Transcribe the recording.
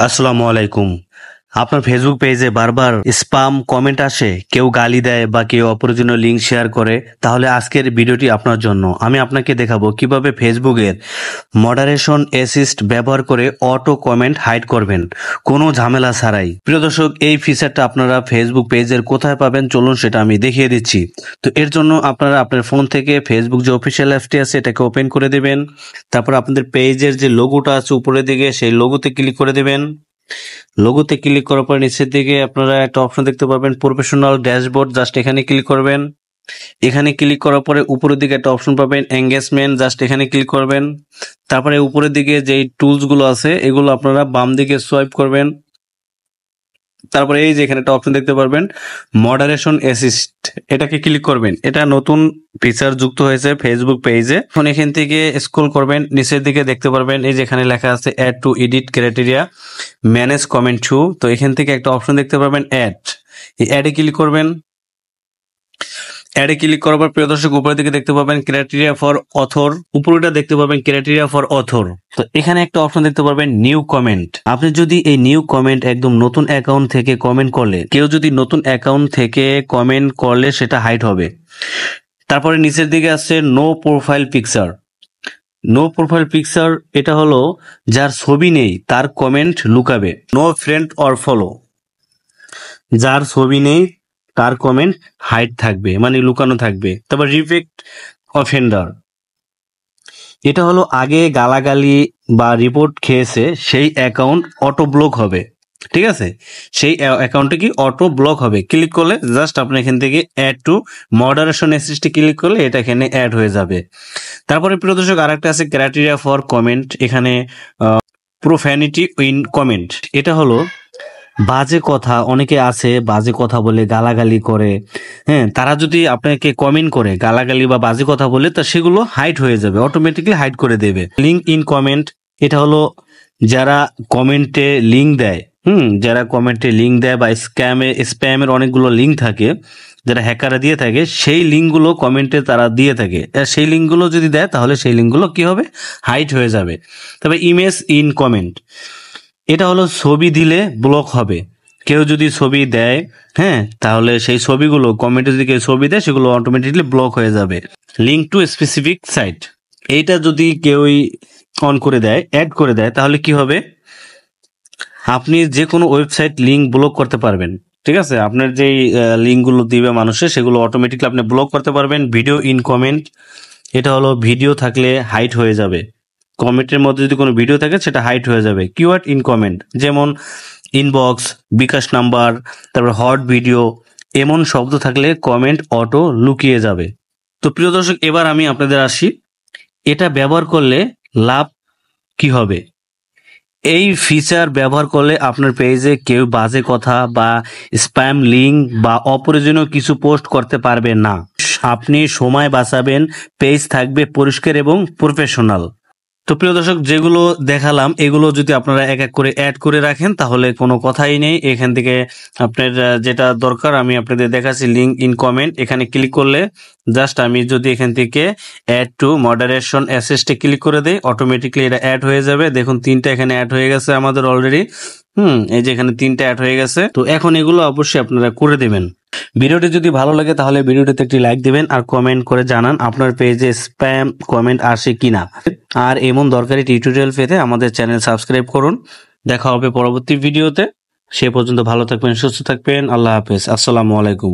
আসসালামু আলাইকুম। আপনার ফেসবুক পেজে বারবার স্পাম কমেন্ট আসে, কেউ গালি দেয় বা কেউ অপ্রয়োজনীয় লিঙ্ক শেয়ার করে, তাহলে আজকের ভিডিওটি আপনার জন্য। আমি আপনাকে দেখাবো কিভাবে ফেসবুকের মডারেশন অ্যাসিস্ট ব্যবহার করে অটো কমেন্ট হাইড করবেন কোনো ঝামেলা ছাড়াই। প্রিয় দর্শক, এই ফিচারটা আপনারা ফেসবুক পেজের কোথায় পাবেন চলুন সেটা আমি দেখিয়ে দিচ্ছি। তো এর জন্য আপনারা আপনার ফোন থেকে ফেসবুক যে অফিসিয়াল অ্যাপটি আছে এটাকে ওপেন করে দেবেন। তারপর আপনাদের পেজের যে লোগোটা আছে উপরের দিকে সেই লোগোতে ক্লিক করে দেবেন। লোগোতে ক্লিক করার পর নিচের দিকে আপনারা একটা অপশন দেখতে পাবেন প্রফেশনাল ড্যাশবোর্ড, জাস্ট এখানে ক্লিক করবেন। এখানে ক্লিক করার পরে উপরের দিকে একটা অপশন পাবেন এঙ্গেজমেন্ট, জাস্ট এখানে ক্লিক করবেন। তারপরে উপরের দিকে যেই টুলস গুলো আছে এগুলো আপনারা বাম দিকে সোয়াইপ করবেন। তারপরে এই যে এখানে একটা অপশন দেখতে পারবেন মডারেশন অ্যাসিস্ট, এটাকে ক্লিক করবেন। এটা নতুন ফিচার যুক্ত হয়েছে ফেসবুক পেজে। এখন এখান থেকে স্ক্রল করবেন, নিচের দিকে দেখতে পারবেন এই যে এখানে লেখা আছে add to edit criteria manage comment to. তো এখান থেকে একটা অপশন দেখতে পারবেন অ্যাড, এই অ্যাডে ক্লিক করবেন। অ্যাডে ক্লিক করার পর প্রিয় দর্শক উপরের দিকে দেখতে পাবেন ক্রাইটেরিয়া ফর অথর, উপরেটা দেখতে পাবেন ক্রাইটেরিয়া ফর অথর। তো এখানে একটা অপশন দেখতে পারবেন নিউ কমেন্ট। আপনি যদি এই নিউ কমেন্ট একদম নতুন অ্যাকাউন্ট থেকে কমেন্ট করলে, কেউ যদি নতুন অ্যাকাউন্ট থেকে কমেন্ট করলে সেটা হাইড হবে। তারপরে নিচের দিকে আছে no profile picture. No profile picture এটা হলো যার ছবি নেই তার কমেন্ট লুকাবে। নো ফ্রেন্ড অর ফলো, যার ছবি নেই তার কমেন্ট হাইড থাকবে, মানে লুকানো থাকবে। তারপর রিজেক্ট অফেন্ডার, এটা হলো আগে গালাগালি বা রিপোর্ট খেয়েছে সেই অ্যাকাউন্ট অটো ব্লক হবে। ঠিক আছে, সেই অ্যাকাউন্টে কি অটো ব্লক হবে। ক্লিক করলে জাস্ট আপনি এখান থেকে অ্যাড টু মডারেশন অ্যাসিস্টে ক্লিক করলে এটা এখানে অ্যাড হয়ে যাবে। তারপরে প্রিয় দর্শক আরেকটা আছে ক্রাইটেরিয়া ফর কমেন্ট, এখানে প্রোফ্যানিটি ইন কমেন্ট, এটা হলো বাজে কথা, অনেকে আছে বাজে কথা বলে গালাগালি করে, হ্যাঁ, তারা যদি আপনাকে কমেন্ট করে গালাগালি বা বাজে কথা বলে তা সেগুলো হাইড হয়ে যাবে, অটোমেটিকলি হাইড করে দেবে। লিঙ্ক ইন কমেন্ট, এটা হলো যারা কমেন্টে লিঙ্ক দেয়, যারা কমেন্টে লিঙ্ক দেয় বা স্প্যামের অনেকগুলো লিঙ্ক থাকে যারা হ্যাকাররা দিয়ে থাকে, সেই লিঙ্কগুলো কমেন্টে তারা দিয়ে থাকে, সেই লিঙ্কগুলো যদি দেয় তাহলে সেই লিঙ্কগুলো কি হবে, হাইড হয়ে যাবে। তবে ইমেজ ইন কমেন্ট, এটা হলো ছবি দিলে ব্লক হবে। কেউ যদি ছবি দেয়, হ্যাঁ, তাহলে সেই ছবিগুলো কমেন্টে যদি কেউ ছবি দেয় সেগুলো অটোমেটিকলি ব্লক হয়ে যাবে। লিঙ্ক টু স্পেসিফিক সাইট, এইটা যদি কেউই অন করে দেয়, অ্যাড করে দেয়, তাহলে কি হবে, আপনি যে কোনো ওয়েবসাইট লিঙ্ক ব্লক করতে পারবেন। ঠিক আছে, আপনার যেই লিঙ্কগুলো দিবে মানুষের সেগুলো অটোমেটিকলি আপনি ব্লক করতে পারবেন। ভিডিও ইন কমেন্ট, এটা হলো ভিডিও থাকলে হাইড হয়ে যাবে, কমেন্টের মধ্যে যদি কোনো ভিডিও থাকে সেটা হাইড হয়ে যাবে। কিওয়ার্ড ইন কমেন্ট, যেমন ইনবক্স, বিকাশ নাম্বার, তারপর হট ভিডিও, এমন শব্দ থাকলে কমেন্ট অটো লুকিয়ে যাবে। তো প্রিয় দর্শক, এবার আমি আপনাদের আসি এটা ব্যবহার করলে লাভ কি হবে। এই ফিচার ব্যবহার করলে আপনার পেজে কেউ বাজে কথা বা স্প্যাম লিঙ্ক বা অপ্রয়োজনীয় কিছু পোস্ট করতে পারবে না। আপনি সময় বাঁচাবেন, পেজ থাকবে পরিষ্কার এবং প্রফেশনাল। তো প্রিয় দর্শক, যেগুলো দেখালাম এগুলো যদি আপনারা এক এক করে অ্যাড করে রাখেন তাহলে কোনো কথাই নেই। এখান থেকে আপনার যেটা দরকার আমি আপনাদের দেখাচ্ছি, লিঙ্ক ইন কমেন্ট, এখানে ক্লিক করলে জাস্ট আমি যদি এখান থেকে অ্যাড টু মডারেশন অ্যাসিস্টে ক্লিক করে দেই, অটোমেটিকলি এটা অ্যাড হয়ে যাবে। দেখুন 3টা এখানে অ্যাড হয়ে গেছে আমাদের অলরেডি। এই যে এখানে 3টা অ্যাড হয়ে গেছে। তো এখন এগুলো অবশ্যই আপনারা করে দেবেন। ভিডিওটি যদি ভালো লাগে তাহলে ভিডিওটিতে একটি লাইক দিবেন আর কমেন্ট করে জানান আপনার পেজে স্প্যাম কমেন্ট আসে কিনা। আর এমন দরকারি টিউটোরিয়াল পেতে আমাদের চ্যানেল সাবস্ক্রাইব করুন। দেখা হবে পরবর্তী ভিডিওতে। সে পর্যন্ত ভালো থাকবেন, সুস্থ থাকবেন। আল্লাহ হাফেজ, আসসালামু আলাইকুম।